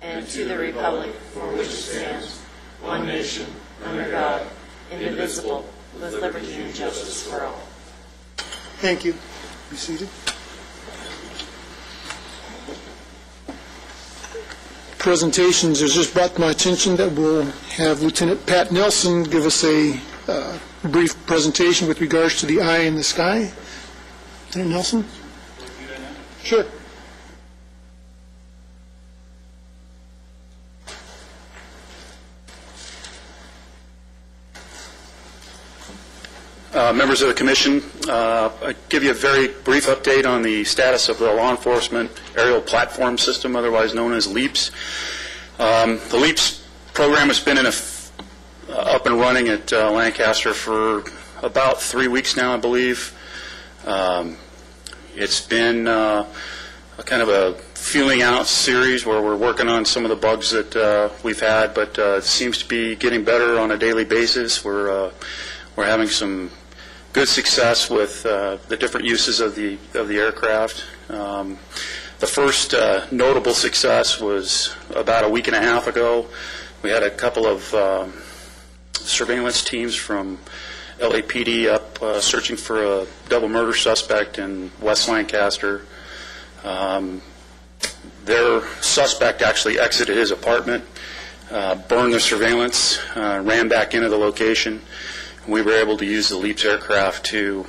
and to the republic for which it stands, one nation, under God, indivisible, with liberty and justice for all. Thank you. Be seated. Presentations. It's just brought to my attention that we'll have Lieutenant Pat Nelson give us a brief presentation with regards to the eye in the sky. Lieutenant Nelson? Sure. Members of the Commission, I give you a very brief update on the status of the Law Enforcement Aerial Platform System, otherwise known as LEAPS. The LEAPS program has been up and running at Lancaster for about 3 weeks now, I believe. It's been a kind of a feeling out series where we're working on some of the bugs that we've had, but it seems to be getting better on a daily basis. We're having some good success with the different uses of the aircraft. The first notable success was about a week and a half ago. We had a couple of surveillance teams from LAPD up searching for a double murder suspect in West Lancaster. Their suspect actually exited his apartment, burned the surveillance, ran back into the location. We were able to use the LEAPS aircraft to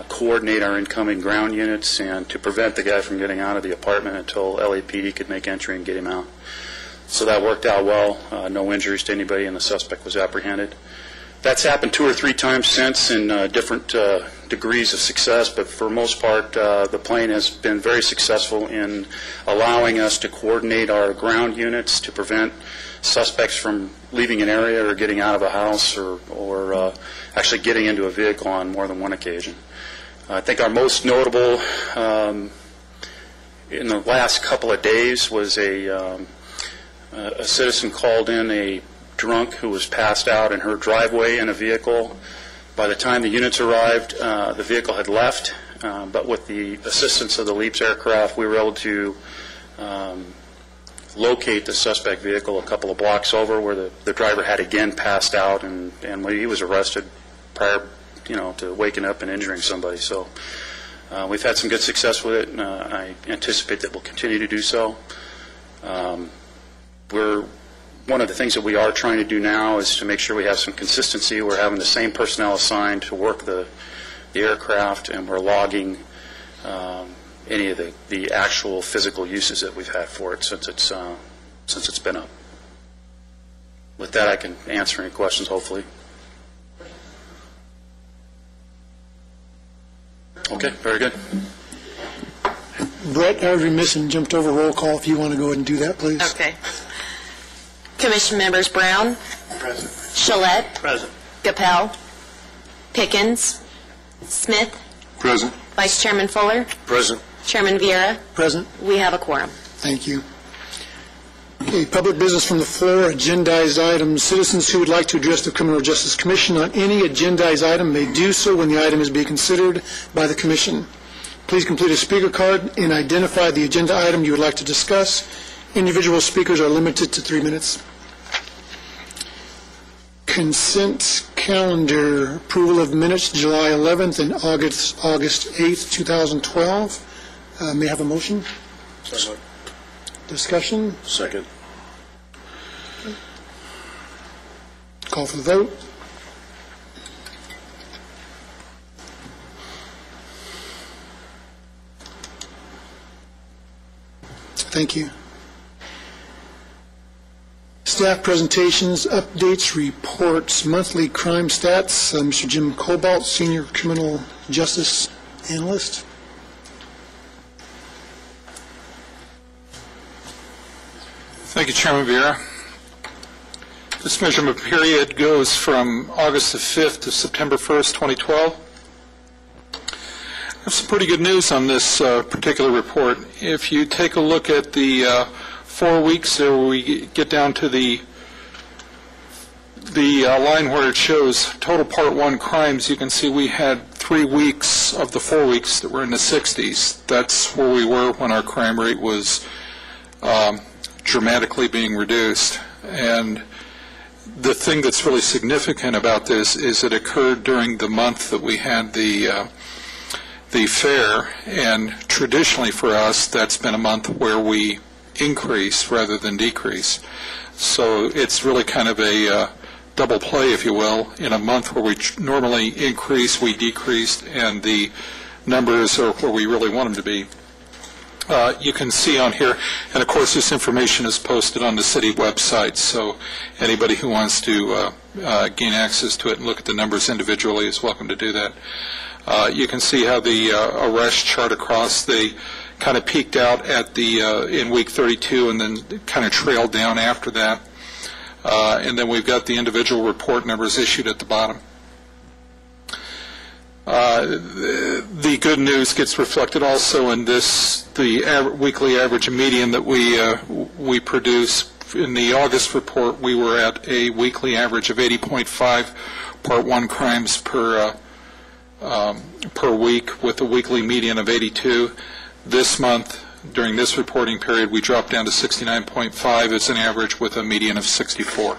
coordinate our incoming ground units and to prevent the guy from getting out of the apartment until LAPD could make entry and get him out. So that worked out well. No injuries to anybody, and the suspect was apprehended. That's happened 2 or 3 times since in different degrees of success, but for the most part, the plane has been very successful in allowing us to coordinate our ground units to prevent suspects from leaving an area or getting out of a house or actually getting into a vehicle on more than one occasion. I think our most notable in the last couple of days was a citizen called in a drunk who was passed out in her driveway in a vehicle. By the time the units arrived, the vehicle had left, but with the assistance of the LEAPS aircraft, we were able to locate the suspect vehicle a couple of blocks over, where the driver had again passed out, and he was arrested prior, to waking up and injuring somebody. So we've had some good success with it, and I anticipate that we'll continue to do so. One of the things that we are trying to do now is to make sure we have some consistency. We're having the same personnel assigned to work the aircraft, and we're logging any of the actual physical uses that we've had for it since it's been up. With that, I can answer any questions, hopefully. Okay, very good. Brett, I was remiss and jumped over roll call. If you want to go ahead and do that, please. Okay. Commission members Brown. Present. Shillette. Present. Goepel. Pickens. Smith. Present. Vice Chairman Fuller. Present. Chairman Vieira. Present. We have a quorum. Thank you. Okay, public business from the floor, agendized items. Citizens who would like to address the Criminal Justice Commission on any agendized item may do so when the item is being considered by the Commission. Please complete a speaker card and identify the agenda item you would like to discuss. Individual speakers are limited to 3 minutes. Consent calendar, approval of minutes July 11th and August 8th, 2012. May I have a motion? Second. Discussion? Second. Call for the vote. Thank you. Staff presentations, updates, reports, monthly crime stats. Mr. Jim Cobalt, Senior Criminal Justice Analyst. Thank you, Chairman Vieira. This measurement period goes from August the 5th to September 1st, 2012. I have some pretty good news on this particular report. If you take a look at the 4 weeks there, we get down to the line where it shows total Part 1 crimes. You can see we had 3 weeks of the 4 weeks that were in the 60s. That's where we were when our crime rate was dramatically being reduced. And the thing that's really significant about this is it occurred during the month that we had the fair, and traditionally for us that's been a month where we increase rather than decrease. So it's really kind of a double play, if you will. In a month where we normally increase, we decreased, and the numbers are where we really want them to be. You can see on here, and of course this information is posted on the city website, so anybody who wants to gain access to it and look at the numbers individually is welcome to do that. You can see how the arrest chart across, they kind of peaked out at the in week 32 and then kind of trailed down after that. And then we've got the individual report numbers issued at the bottom. The good news gets reflected also in this, the weekly average and median that we produce. In the August report, we were at a weekly average of 80.5 Part 1 crimes per week, with a weekly median of 82. This month, during this reporting period, we dropped down to 69.5 as an average, with a median of 64.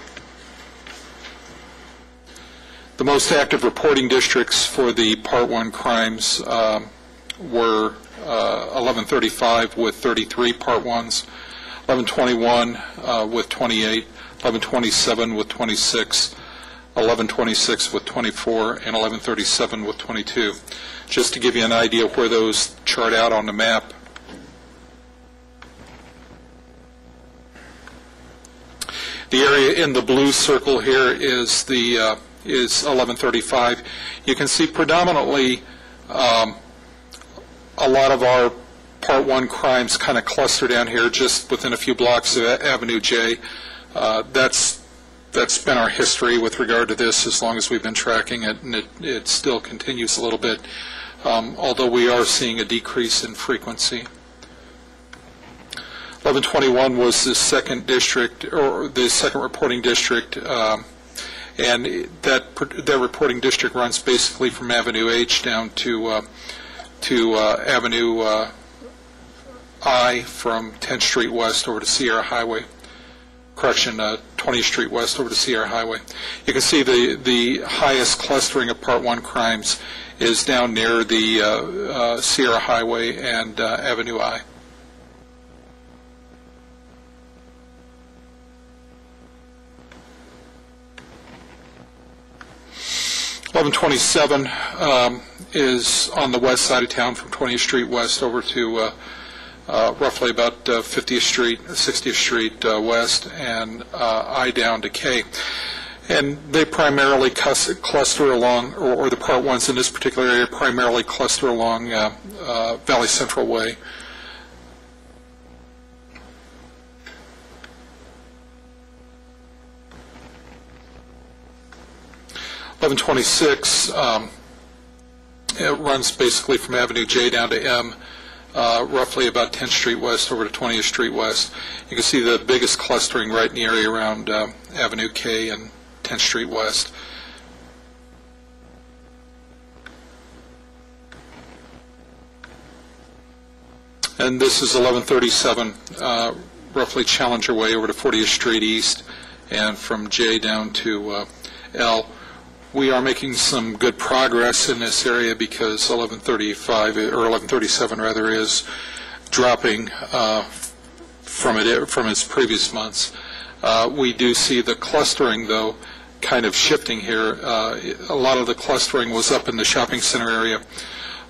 The most active reporting districts for the Part 1 crimes were 1135 with 33 Part 1s, 1121 with 28, 1127 with 26, 1126 with 24, and 1137 with 22. Just to give you an idea of where those chart out on the map. The area in the blue circle here is the is 1135. You can see predominantly a lot of our Part 1 crimes kind of cluster down here just within a few blocks of Avenue J. That's been our history with regard to this as long as we've been tracking it, and it still continues a little bit, although we are seeing a decrease in frequency. 1121 was the second district, or the second reporting district, and that reporting district runs basically from Avenue H down to Avenue I, from 10th Street West over to Sierra Highway. Correction, 20th Street West over to Sierra Highway. You can see the highest clustering of Part 1 crimes is down near the Sierra Highway and Avenue I. (1127) is on the west side of town from 20th Street West over to roughly about 50th Street, 60th Street West, and I down to K. And they primarily cluster along, or the Part 1s in this particular area primarily cluster along Valley Central Way. (1126) it runs basically from Avenue J down to M, roughly about 10th Street West over to 20th Street West. You can see the biggest clustering right in the area around Avenue K and 10th Street West. And this is 1137, roughly Challenger Way over to 40th Street East, and from J down to L. We are making some good progress in this area because 1135, or 1137 rather, is dropping from its previous months. We do see the clustering, though, kind of shifting here. A lot of the clustering was up in the shopping center area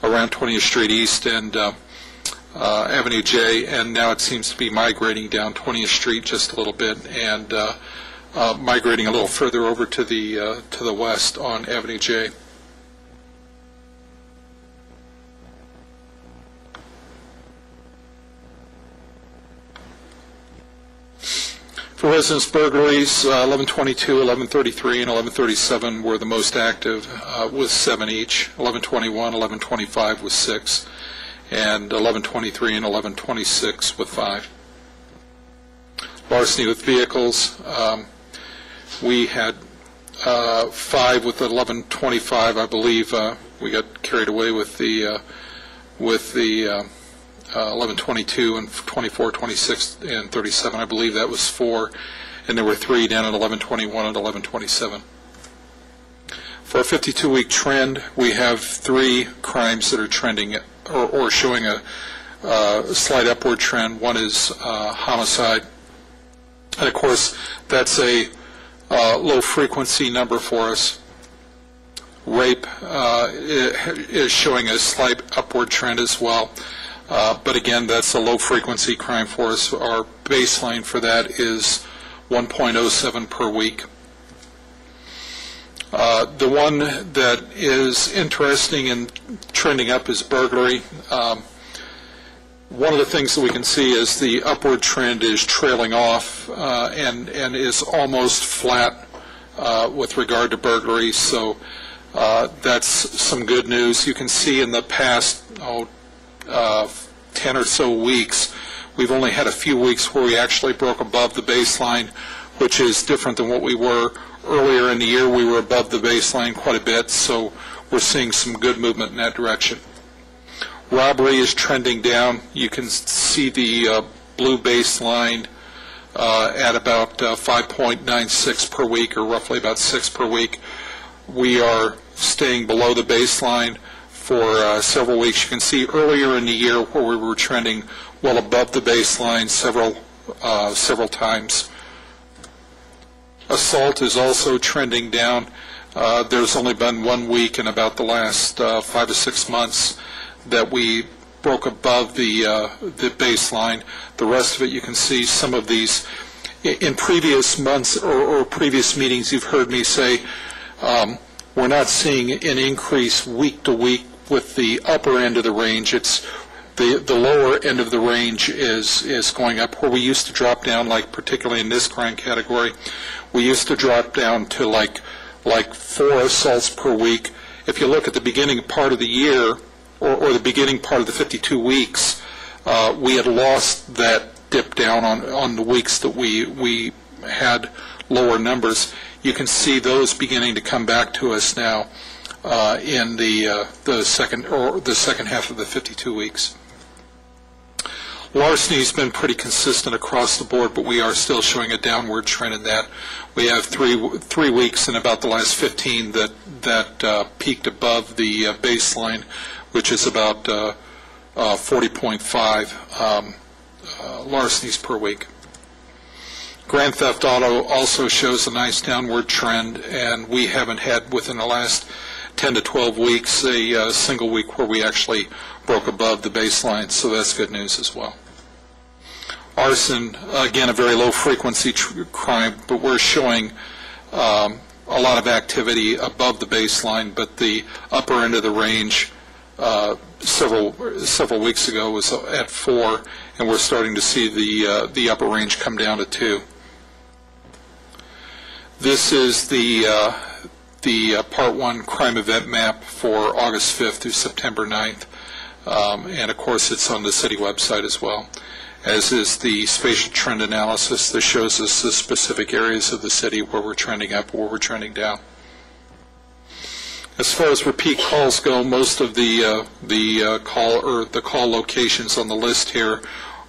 around 20th Street East and Avenue J, and now it seems to be migrating down 20th Street just a little bit, and migrating a little further over to the west on Avenue J. For residence burglaries, 1122, 1133, and 1137 were the most active, with 7 each. 1121, 1125 with 6, and 1123 and 1126 with 5. Larceny with vehicles. We had 5 with 1125. I believe we got carried away with the 1122, and 24, 26, and 37. I believe that was 4, and there were 3 down at 1121 and 1127. For a 52-week trend, we have 3 crimes that are trending or showing a slight upward trend. One is homicide, and of course that's a low-frequency number for us. Rape is showing a slight upward trend as well, but again, that's a low-frequency crime for us. Our baseline for that is 1.07 per week. The one that is interesting and trending up is burglary. One of the things that we can see is the upward trend is trailing off and is almost flat with regard to burglary, so that's some good news. You can see in the past 10 or so weeks, we've only had a few weeks where we actually broke above the baseline, which is different than what we were earlier in the year. We were above the baseline quite a bit, so we're seeing some good movement in that direction. Robbery is trending down. You can see the blue baseline at about 5.96 per week, or roughly about 6 per week. We are staying below the baseline for several weeks. You can see earlier in the year where we were trending well above the baseline several times. Assault is also trending down. There's only been 1 week in about the last 5 to 6 months that we broke above the baseline. The rest of it, you can see some of these in previous months or previous meetings. You've heard me say we're not seeing an increase week to week with the upper end of the range. It's the lower end of the range is going up, where we used to drop down, like particularly in this crime category, we used to drop down to like 4 assaults per week. If you look at the beginning part of the year, or the beginning part of the 52 weeks, we had lost that dip down on the weeks that we had lower numbers. You can see those beginning to come back to us now in the second half of the 52 weeks. Larceny has been pretty consistent across the board, but we are still showing a downward trend in that. We have three weeks in about the last 15 that peaked above the baseline, which is about 40.5 larcenies per week. Grand theft auto also shows a nice downward trend, and we haven't had within the last 10 to 12 weeks a single week where we actually broke above the baseline, so that's good news as well. Arson, again, a very low frequency crime, but we're showing a lot of activity above the baseline, but the upper end of the range several weeks ago was at 4, and we're starting to see the upper range come down to 2. This is the Part 1 crime event map for August 5th through September 9th, and of course it's on the city website as well, as is the spatial trend analysis that shows us the specific areas of the city where we're trending up, where we're trending down. As far as repeat calls go, most of the call locations on the list here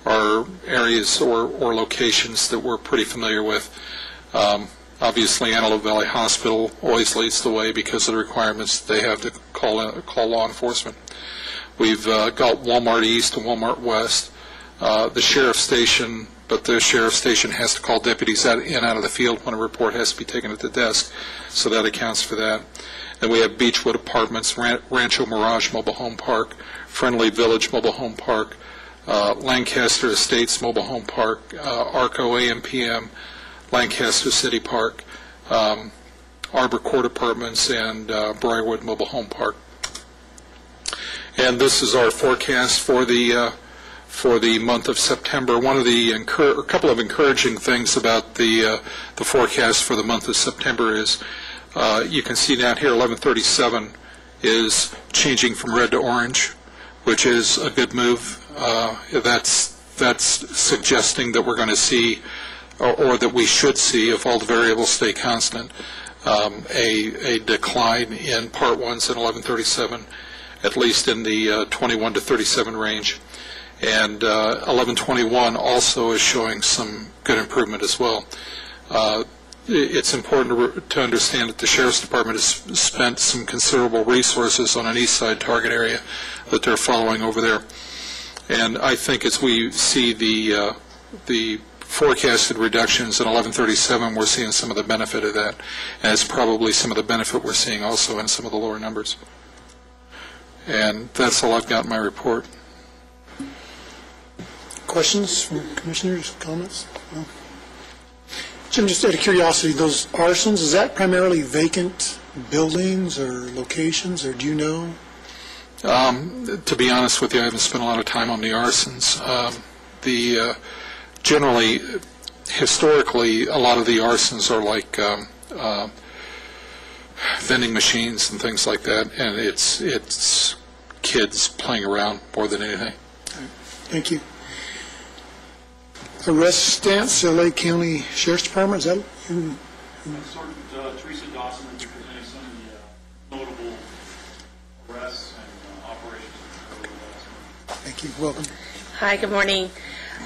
are areas or locations that we're pretty familiar with. Obviously, Antelope Valley Hospital always leads the way because of the requirements they have to call law enforcement. We've got Walmart East and Walmart West, the sheriff's station, but the sheriff's station has to call deputies in and out of the field when a report has to be taken at the desk, so that accounts for that. Then we have Beechwood Apartments, Rancho Mirage Mobile Home Park, Friendly Village Mobile Home Park, Lancaster Estates Mobile Home Park, Arco AMPM, Lancaster City Park, Arbor Court Apartments, and Briarwood Mobile Home Park. And this is our forecast for the month of September. One of the a couple of encouraging things about the forecast for the month of September is you can see down here 1137 is changing from red to orange, which is a good move. That's suggesting that we're going to see, or that we should see, if all the variables stay constant, a decline in Part 1s in 1137, at least in the 21 to 37 range. And 1121 also is showing some good improvement as well. It's important to understand that the Sheriff's Department has spent some considerable resources on an east side target area that they're following over there. And I think as we see the forecasted reductions in 1137, we're seeing some of the benefit of that. And it's probably some of the benefit we're seeing also in some of the lower numbers. And that's all I've got in my report. Questions from commissioners, comments? No? Jim, just out of curiosity, those arsons, is that primarily vacant buildings or locations, or do you know? To be honest with you, I haven't spent a lot of time on the arsons. Generally, historically, a lot of the arsons are like vending machines and things like that, and it's kids playing around more than anything. Thank you. Arrest stance, Lake County Sheriff's Department, is that you? Sergeant Teresa Dawson will be presenting some of the notable arrests and operations. Thank you. Welcome. Hi, good morning.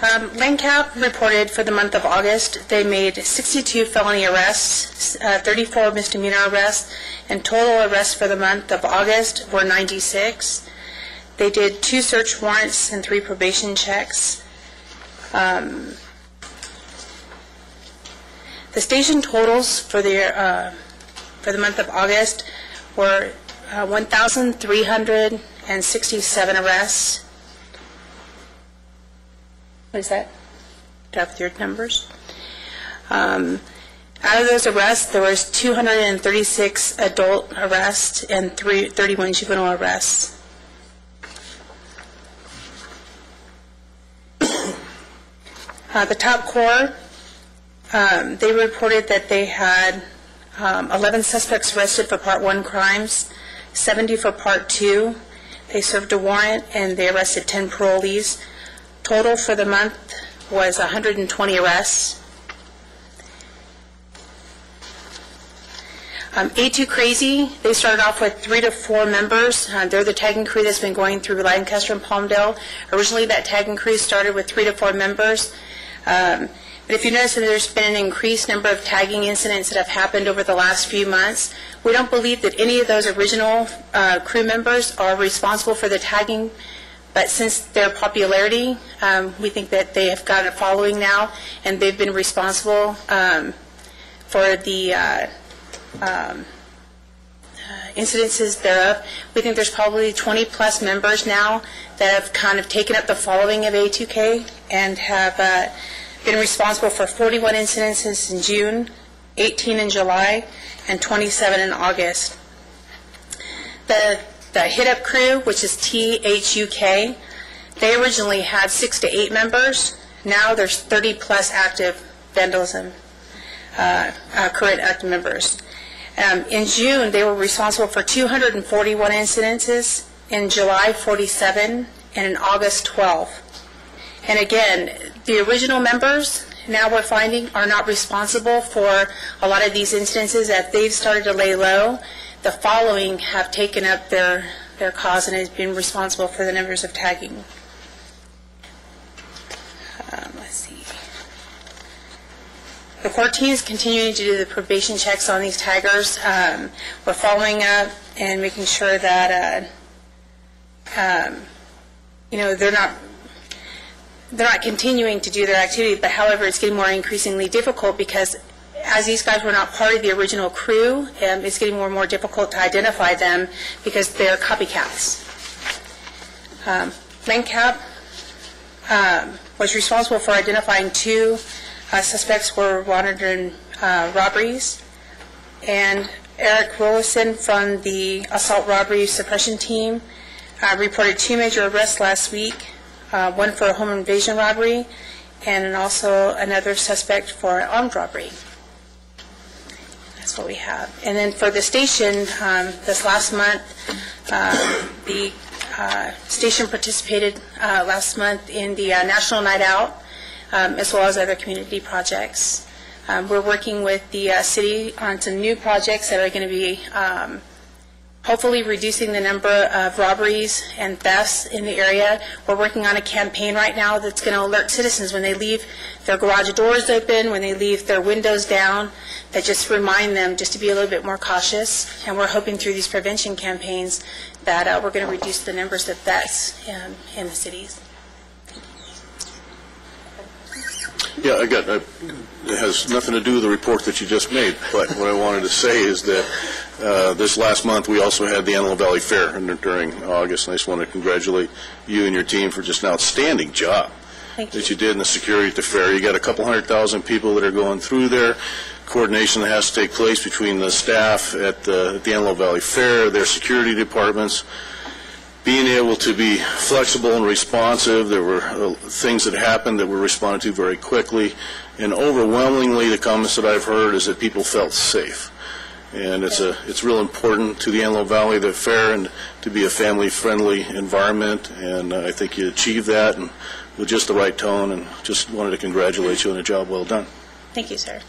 LENCAP reported for the month of August, they made 62 felony arrests, 34 misdemeanor arrests, and total arrests for the month of August were 96. They did 2 search warrants and 3 probation checks. The station totals for the month of August were 1,367 arrests. What is that? Do I have your numbers? Out of those arrests, there was 236 adult arrests and 31 juvenile arrests. The top corps, they reported that they had 11 suspects arrested for Part 1 crimes, 70 for Part 2. They served a warrant and they arrested 10 parolees. Total for the month was 120 arrests. A2 Crazy, they started off with 3 to 4 members. They're the tagging crew that's been going through Lancaster and Palmdale. Originally, that tagging crew started with 3 to 4 members. But if you notice that there's been an increased number of tagging incidents that have happened over the last few months, we don't believe that any of those original crew members are responsible for the tagging. But since their popularity, we think that they have got a following now, and they've been responsible for the incidences thereof. We think there's probably 20-plus members now that have kind of taken up the following of A2K and have been responsible for 41 incidences in June, 18 in July, and 27 in August. The hit-up crew, which is THUK, they originally had 6 to 8 members. Now there's 30-plus active vandalism, current active members. In June, they were responsible for 241 incidences, in July 47, and in August 12. And again, the original members, now we're finding, are not responsible for a lot of these incidences. As they've started to lay low, the following have taken up their cause and has been responsible for the numbers of tagging. Let's see. The core team is continuing to do the probation checks on these taggers. We're following up and making sure that they're not continuing to do their activity, but however, it's getting more increasingly difficult because as these guys were not part of the original crew, it's getting more and more difficult to identify them because they're copycats. LENCAP was responsible for identifying 2 suspects who were wanted in robberies, and Eric Rollison from the assault robbery suppression team reported 2 major arrests last week, one for a home invasion robbery and also another suspect for armed robbery. That's what we have. And then for the station, this last month, the station participated last month in the National Night Out, as well as other community projects. We're working with the city on some new projects that are going to be hopefully reducing the number of robberies and thefts in the area. We're working on a campaign right now that's going to alert citizens when they leave their garage doors open, when they leave their windows down, that just remind them just to be a little bit more cautious. And we're hoping through these prevention campaigns that we're going to reduce the numbers of thefts in the cities. Yeah, again, it has nothing to do with the report that you just made, but what I wanted to say is that this last month we also had the Antelope Valley Fair during August, and I just want to congratulate you and your team for just an outstanding job that you did in the security at the fair. You got a couple 100,000 people that are going through there, coordination that has to take place between the staff at the Antelope Valley Fair, their security departments, being able to be flexible and responsive. There were things that happened that were responded to very quickly, and overwhelmingly the comments that I've heard is that people felt safe. And it's real important to the Antelope Valley, the fair, and to be a family-friendly environment, and I think you achieved that and with just the right tone, and just wanted to congratulate you on a job well done. Thank you, sir.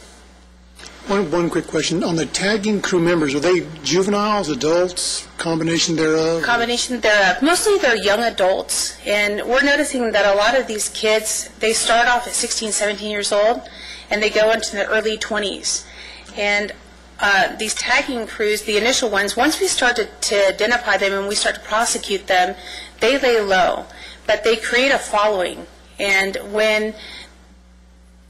One quick question. On the tagging crew members, are they juveniles, adults, combination thereof? Combination thereof. Mostly they're young adults, and we're noticing that a lot of these kids, they start off at 16, 17 years old, and they go into the early 20s. And these tagging crews, the initial ones, once we start to identify them and we start to prosecute them, they lay low, but they create a following. And when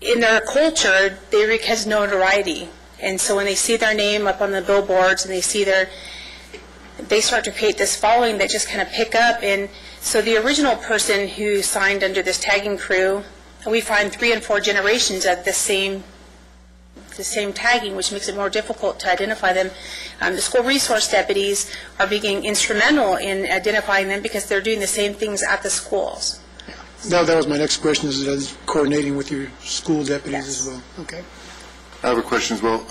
in their culture, they has notoriety, and so when they see their name up on the billboards and they start to create this following that just kind of pick up. And so the original person who signed under this tagging crew, we find 3 and 4 generations of the same tagging, which makes it more difficult to identify them. The school resource deputies are being instrumental in identifying them because they're doing the same things at the schools. That was my next question, is coordinating with your school deputies as well. Okay. I have a question as well.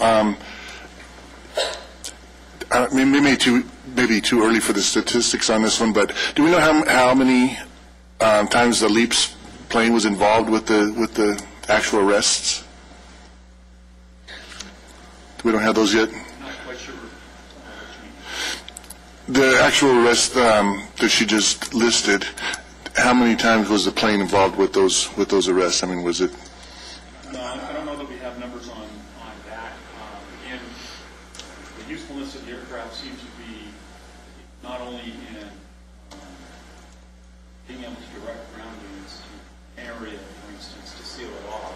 Maybe too early for the statistics on this one, but do we know how many times the LEAPS plane was involved with the actual arrests? We don't have those yet? Not quite sure what you mean. The actual arrest that she just listed, how many times was the plane involved with those arrests? I mean, was it? No, I don't know that we have numbers on that. Again, the usefulness of the aircraft seems to be not only in being able to direct ground units to an area, for instance, to seal it off,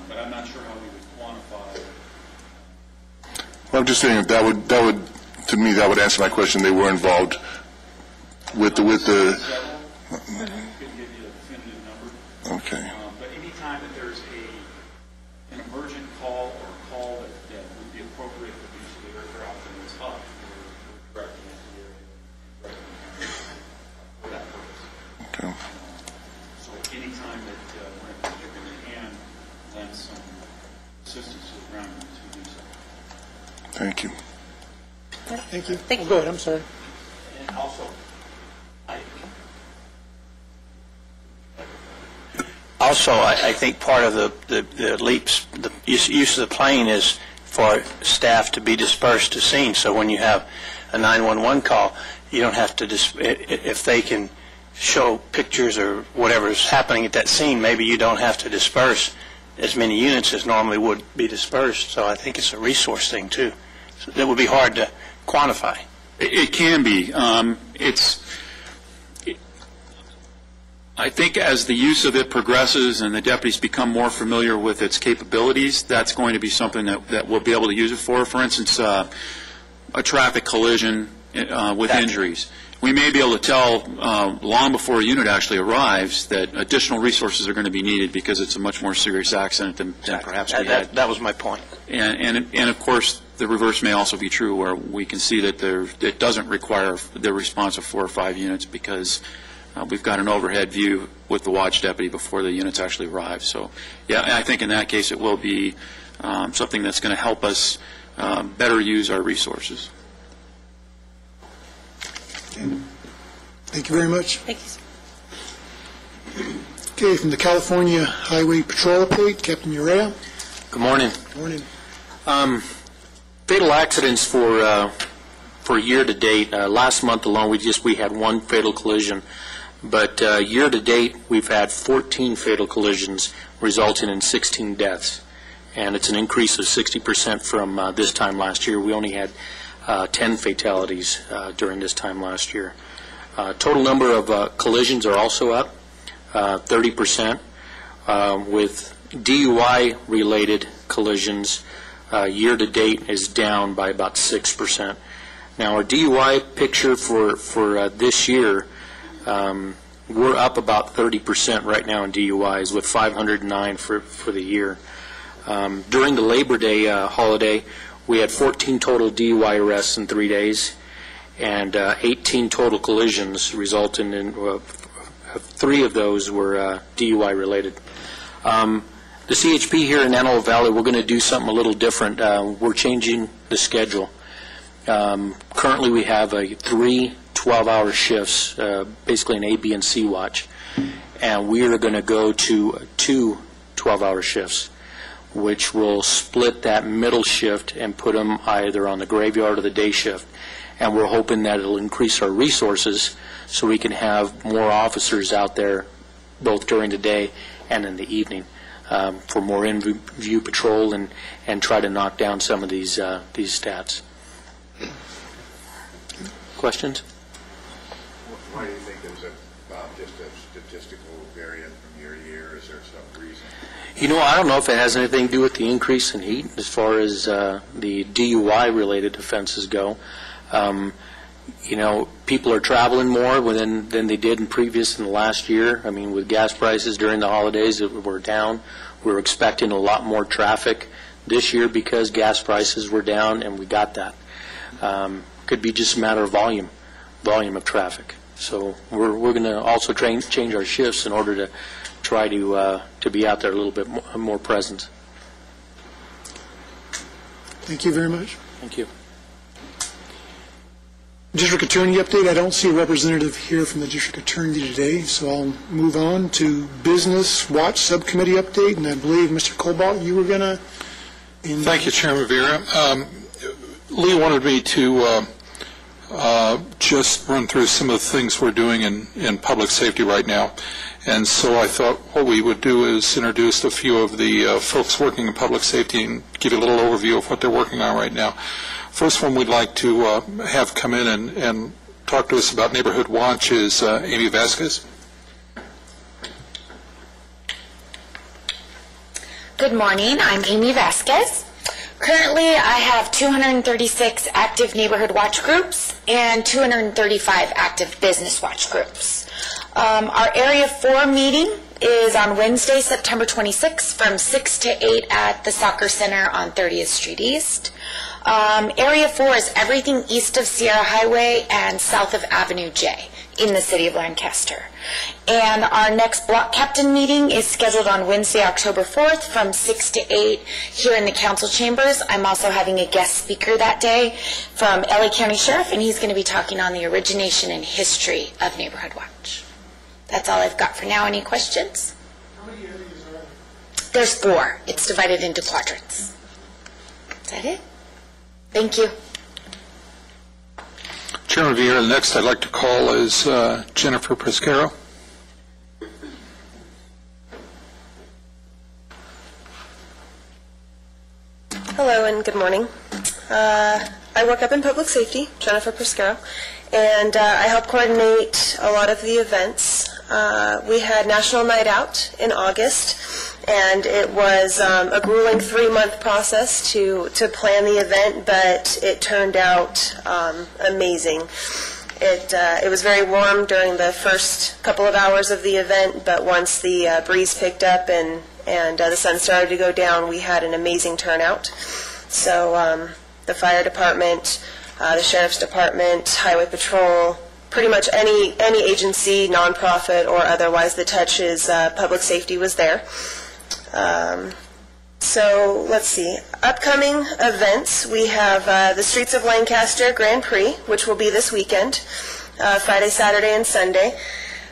but I'm not sure how we would quantify. Well, I'm just saying that would to me that would answer my question. They were involved with the. Couldn't give you a definitive number. Okay. But any time that there's an emergent call or a call that would be appropriate for the use of the aircraft and it's up, we're directing it to the area for that purpose. Okay. So any time that we're in a position we can lend some assistance to the ground units, we do so. Thank you. Thank you. Thank you. Go ahead, I'm sorry. And also, I think part of the LEAPS, the use of the plane is for staff to be dispersed to scene. So when you have a 911 call, you don't have to, if they can show pictures or whatever is happening at that scene, maybe you don't have to disperse as many units as normally would be dispersed. So I think it's a resource thing too. So that would be hard to quantify. It can be. I think as the use of it progresses and the deputies become more familiar with its capabilities, that's going to be something that we'll be able to use it for. For instance, a traffic collision with injuries. We may be able to tell long before a unit actually arrives that additional resources are going to be needed because it's a much more serious accident than perhaps we had. That was my point. And of course, the reverse may also be true, where we can see that it doesn't require the response of 4 or 5 units because we've got an overhead view with the watch deputy before the units actually arrive. So, yeah, I think in that case it will be something that's going to help us better use our resources. Thank you very much. Thank you, sir. Okay, from the California Highway Patrol update, Captain Urea. Good morning. Good morning. Fatal accidents for for year-to-date, last month alone, we had one fatal collision. But year-to-date, we've had 14 fatal collisions, resulting in 16 deaths. And it's an increase of 60% from this time last year. We only had 10 fatalities during this time last year. Total number of collisions are also up 30%, with DUI-related collisions year-to-date is down by about 6%. Now, our DUI picture for this year, we're up about 30% right now in DUIs, with 509 for the year. During the Labor Day holiday, we had 14 total DUI arrests in 3 days, and 18 total collisions, resulting in 3 of those were DUI related. The CHP here in Antelope Valley, we're going to do something a little different. We're changing the schedule. Currently, we have 3 12-hour shifts, basically an A, B, and C watch, and we are going to go to 2 12-hour shifts, which will split that middle shift and put them either on the graveyard or the day shift. And we're hoping that it'll increase our resources so we can have more officers out there both during the day and in the evening for more in-view patrol and try to knock down some of these stats. Questions? Why do you think there's just a statistical variance from year to year? Is there some reason? You know, I don't know if it has anything to do with the increase in heat as far as the DUI-related offenses go. You know, people are traveling more than they did in the last year. I mean, with gas prices during the holidays that were down, we were expecting a lot more traffic this year because gas prices were down, and we got that. Could be just a matter of volume of traffic. So we're going to also change our shifts in order to try to be out there a little bit more present. Thank you very much. Thank you. District Attorney update. I don't see a representative here from the District Attorney today, so I'll move on to Business Watch Subcommittee update, and I believe, Mr. Cobalt, you were going to... Thank you, Chairman Vera. Lee wanted me to just run through some of the things we're doing in public safety right now. And so I thought what we would do is introduce a few of the folks working in public safety and give you a little overview of what they're working on right now. First one we'd like to have come in and talk to us about Neighborhood Watch is Amy Vasquez. Good morning, I'm Amy Vasquez. Currently, I have 236 active Neighborhood Watch groups and 235 active Business Watch groups. Our Area 4 meeting is on Wednesday, September 26th from 6 to 8 at the Soccer Center on 30th Street East. Area 4 is everything east of Sierra Highway and south of Avenue J in the city of Lancaster. And our next block captain meeting is scheduled on Wednesday, October 4th from 6 to 8 here in the council chambers. I'm also having a guest speaker that day from LA County Sheriff, and he's going to be talking on the origination and history of Neighborhood Watch. That's all I've got for now. Any questions? How many areas are there? There's 4. It's divided into quadrants. Is that it? Thank you. Chairman Vieira, the next I'd like to call is Jennifer Pescaro. Hello and good morning. I work up in public safety, Jennifer Pescaro, and I help coordinate a lot of the events. We had National Night Out in August, and it was a grueling 3-month process to plan the event, but it turned out amazing. It was very warm during the first couple of hours of the event, but once the breeze picked up and the sun started to go down, we had an amazing turnout. So the fire department, the sheriff's department, highway patrol, pretty much any agency, nonprofit or otherwise that touches public safety was there. So let's see. Upcoming events, we have the Streets of Lancaster Grand Prix, which will be this weekend, Friday, Saturday, and Sunday.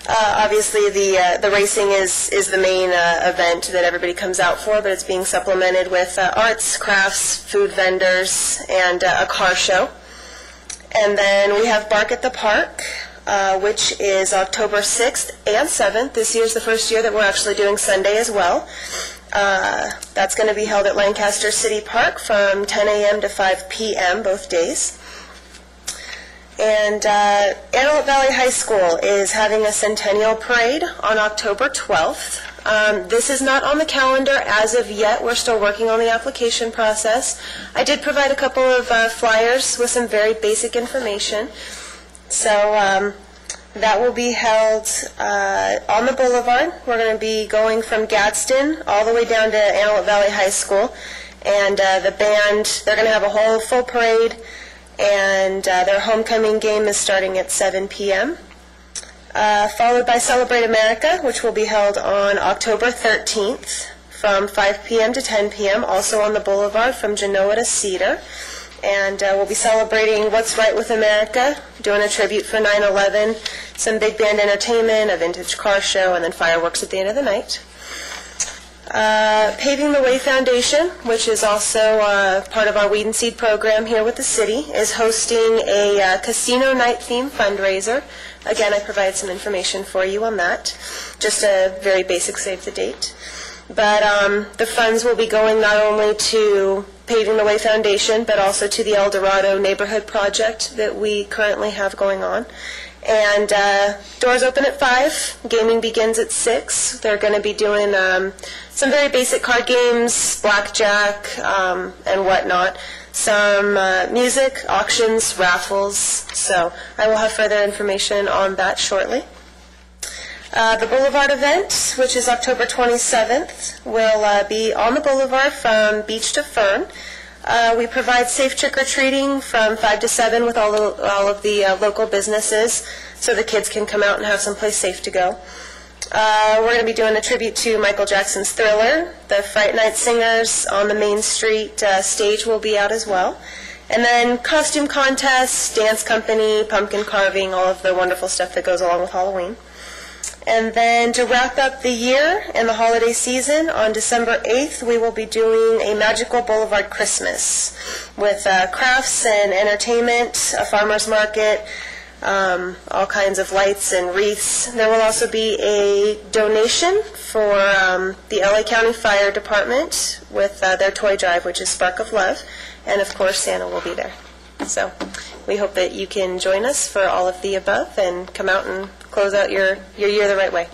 Obviously, the racing is the main event that everybody comes out for, but it's being supplemented with arts, crafts, food vendors, and a car show. And then we have Bark at the Park, which is October 6th and 7th. This year's the first year that we're actually doing Sunday as well. That's going to be held at Lancaster City Park from 10 a.m. to 5 p.m. both days. And Antelope Valley High School is having a centennial parade on October 12th. This is not on the calendar as of yet. We're still working on the application process. I did provide a couple of flyers with some very basic information. So that will be held on the boulevard. We're going to be going from Gadsden all the way down to Antelope Valley High School. And the band, they're going to have a whole full parade. And their homecoming game is starting at 7 p.m., followed by Celebrate America, which will be held on October 13th from 5 p.m. to 10 p.m., also on the boulevard from Genoa to Cedar. And we'll be celebrating What's Right with America, doing a tribute for 9/11, some big band entertainment, a vintage car show, and then fireworks at the end of the night. Paving the Way Foundation, which is also part of our Weed and Seed program here with the city, is hosting a casino night theme fundraiser. Again, I provided some information for you on that, just a very basic save the date. But the funds will be going not only to Paving the Way Foundation, but also to the El Dorado Neighborhood Project that we currently have going on. And doors open at 5, gaming begins at 6. They're going to be doing some very basic card games, blackjack, and whatnot. Some music, auctions, raffles. So I will have further information on that shortly. The Boulevard event, which is October 27th, will be on the Boulevard from Beach to Fern. We provide safe trick-or-treating from 5 to 7 with all of the local businesses so the kids can come out and have someplace safe to go. We're going to be doing a tribute to Michael Jackson's Thriller. The Fright Night Singers on the Main Street stage will be out as well. And then costume contests, dance company, pumpkin carving, all of the wonderful stuff that goes along with Halloween. And then to wrap up the year and the holiday season, on December 8th, we will be doing a Magical Boulevard Christmas with crafts and entertainment, a farmer's market, all kinds of lights and wreaths. There will also be a donation for the LA County Fire Department with their toy drive, which is Spark of Love. And, of course, Santa will be there. So we hope that you can join us for all of the above and come out and close out your year the right way.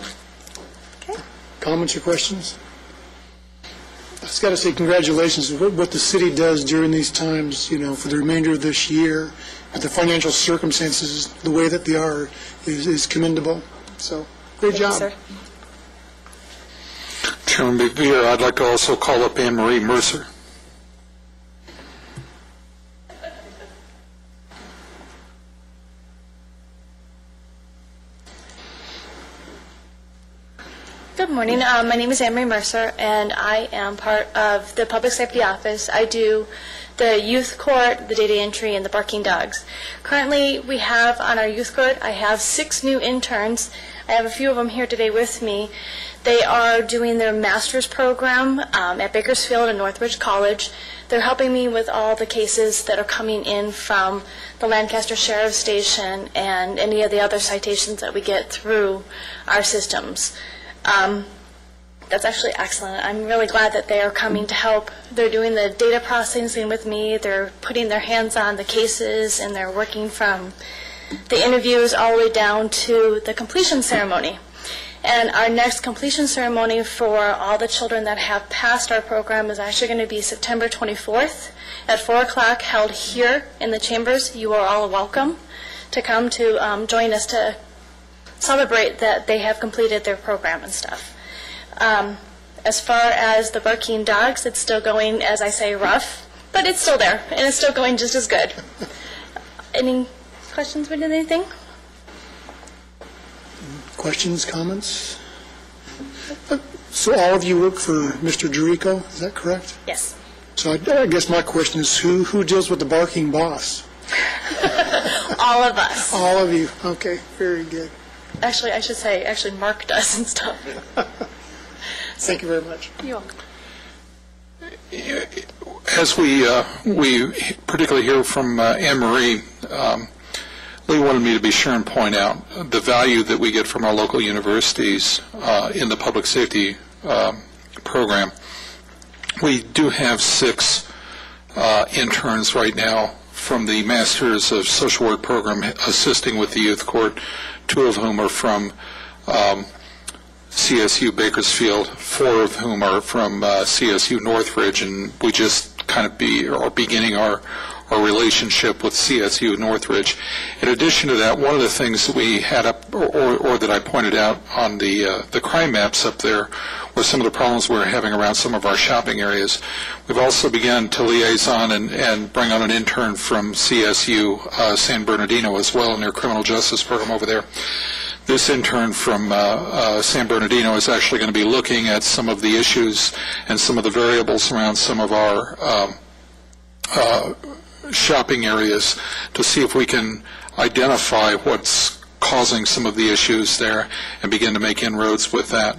Okay. Comments or questions? I just got to say congratulations on what the city does during these times, for the remainder of this year. But the financial circumstances, the way that they are, is commendable. So, great job. Thank you, sir. Chairman Beer, I'd like to also call up Anne Marie Mercer. Good morning. My name is Anne-Marie Mercer, and I am part of the Public Safety Office. I do the youth court, the data entry, and the barking dogs. Currently, we have on our youth court, I have 6 new interns. I have a few of them here today with me. They are doing their master's program at Bakersfield and Northridge College. They're helping me with all the cases that are coming in from the Lancaster Sheriff's Station and any of the other citations that we get through our systems. That's actually excellent. I'm really glad that they are coming to help. They're doing the data processing with me. They're putting their hands on the cases, and they're working from the interviews all the way down to the completion ceremony. And our next completion ceremony for all the children that have passed our program is actually going to be September 24th at 4 o'clock, held here in the chambers. You are all welcome to come to join us to celebrate that they have completed their program and stuff. As far as the barking dogs, it's still going, as I say, rough, but it's still there, and it's still going just as good. Any questions with anything? Questions, comments? So all of you work for Mr. Jericho, is that correct? Yes. So I guess my question is, who deals with the barking boss? All of us. All of you. Okay, very good. Actually, I should say, Mark does and stuff. Thank you very much. You're welcome. As we particularly hear from Anne Marie, Lee wanted me to be sure and point out the value that we get from our local universities in the public safety program. We do have 6 interns right now from the Masters of Social Work program assisting with the youth court, 2 of whom are from CSU Bakersfield, 4 of whom are from CSU Northridge, and we just kind of are beginning our relationship with CSU Northridge. In addition to that, one of the things that we had up, or that I pointed out on the crime maps up there, was some of the problems we're having around some of our shopping areas. We've also begun to liaison and bring on an intern from CSU San Bernardino as well in their criminal justice program over there. This intern from San Bernardino is actually going to be looking at some of the issues and some of the variables around some of our shopping areas to see if we can identify what's causing some of the issues there and begin to make inroads with that.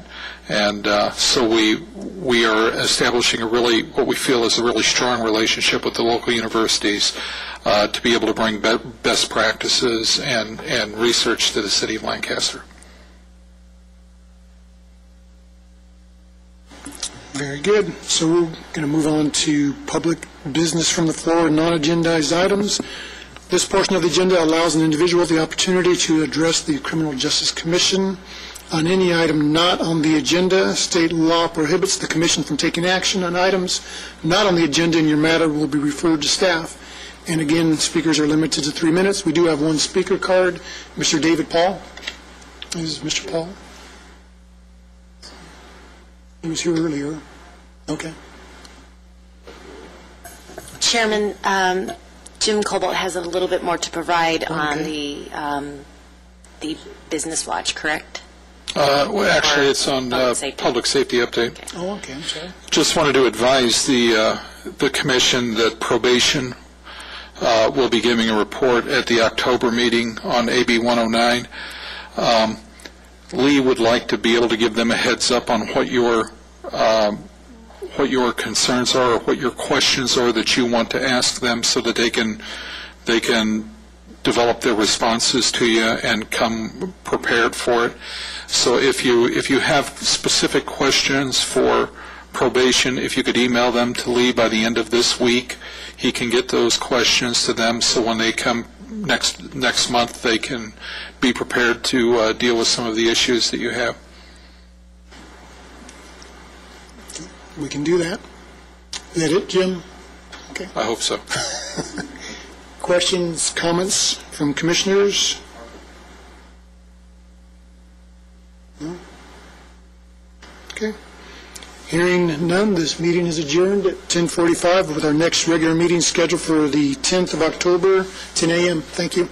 And so we are establishing what we feel is a really strong relationship with the local universities to be able to bring best practices and research to the city of Lancaster. Very good. So we're going to move on to public business from the floor and non-agendized items. This portion of the agenda allows an individual the opportunity to address the Criminal Justice Commission on any item not on the agenda. State law prohibits the commission from taking action on items not on the agenda, and your matter will be referred to staff. And again, speakers are limited to 3 minutes. We do have one speaker card. Mr. David Paul. This is Mr. Paul. He was here earlier. Okay. Chairman, Jim Cobalt has a little bit more to provide on the Business Watch, correct? Well, actually, it's on public safety update. Okay. Oh, okay. I'm sorry. Just wanted to advise the commission that probation will be giving a report at the October meeting on AB 109. Lee would like to be able to give them a heads up on what your concerns are or what your questions are that you want to ask them, so that they can develop their responses to you and come prepared for it. So if you have specific questions for probation, if you could email them to Lee by the end of this week, he can get those questions to them, so when they come next month they can be prepared to deal with some of the issues that you have. We can do that. Is that it, Jim? Okay. I hope so. Questions, comments from commissioners? No? Okay. Hearing none, this meeting is adjourned at 10:45 with our next regular meeting scheduled for the 10th of October, 10 a.m. Thank you.